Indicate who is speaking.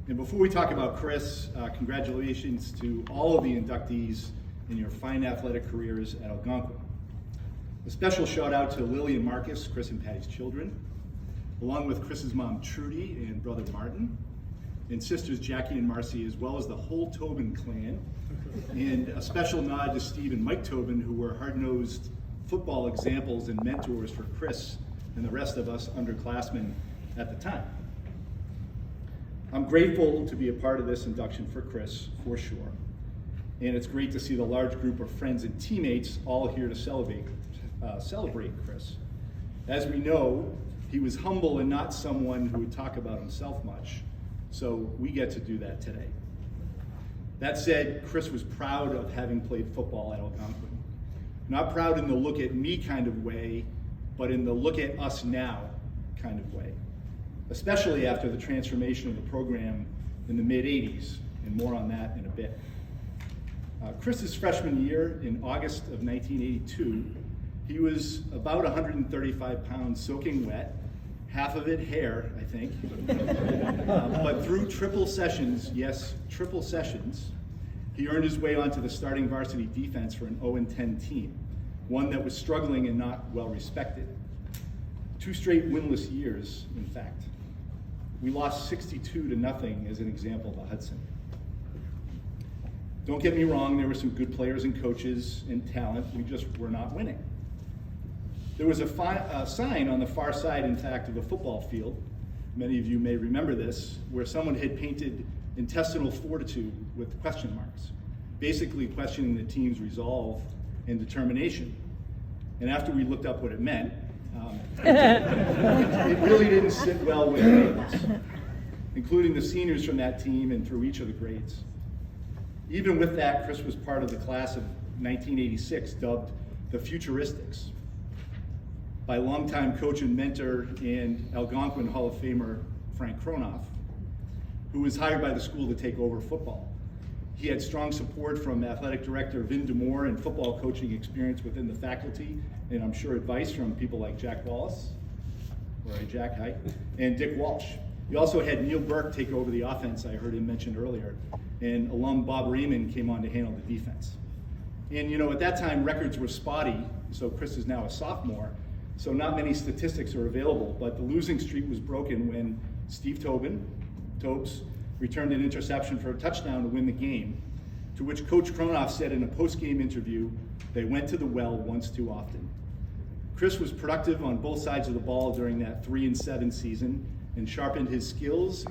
Speaker 1: And before we talk about Chris, congratulations to all of the inductees in your fine athletic careers at Algonquin. A special shout out to Lily and Marcus, Chris and Patty's children, along with Chris's mom Trudy and brother Martin, and sisters Jackie and Marcy, as well as the whole Tobin clan. And a special nod to Steve and Mike Tobin, who were hard-nosed football examples and mentors for Chris and the rest of us underclassmen at the time. I'm grateful to be a part of this induction for Chris, for sure. And it's great to see the large group of friends and teammates all here to celebrate Chris. As we know, he was humble and not someone who would talk about himself much, so we get to do that today. That said, Chris was proud of having played football at Algonquin. Not proud in the look at me kind of way, but in the look at us now kind of way, especially after the transformation of the program in the mid-'80s, and more on that in a bit. Chris's freshman year in August of 1982, he was about 135 pounds soaking wet, half of it hair, I think. But through triple sessions, yes, triple sessions, he earned his way onto the starting varsity defense for an 0-10 team, one that was struggling and not well respected. 2 straight winless years, in fact. We lost 62-0 as an example of the Hudson. Don't get me wrong, there were some good players and coaches and talent, we just were not winning. There was a sign on the far side, in fact, of a football field, many of you may remember this, where someone had painted intestinal fortitude with question marks, basically questioning the team's resolve and determination. And after we looked up what it meant, it really didn't sit well with any of us, including the seniors from that team and through each of the grades. Even with that, Chris was part of the class of 1986 dubbed the Futuristics by longtime coach and mentor and Algonquin Hall of Famer Frank Kronoff, who was hired by the school to take over football. He had strong support from athletic director Vin DeMore and football coaching experience within the faculty, and I'm sure advice from people like Jack Wallace, Jack, hi, and Dick Walsh. He also had Neil Burke take over the offense, I heard him mentioned earlier, and alum Bob Raymond came on to handle the defense. And at that time records were spotty, so Chris is now a sophomore, so not many statistics are available, but the losing streak was broken when Steve Tobes, returned an interception for a touchdown to win the game, to which Coach Kronoff said in a post-game interview, they went to the well once too often. Chris was productive on both sides of the ball during that 3-7 season and sharpened his skills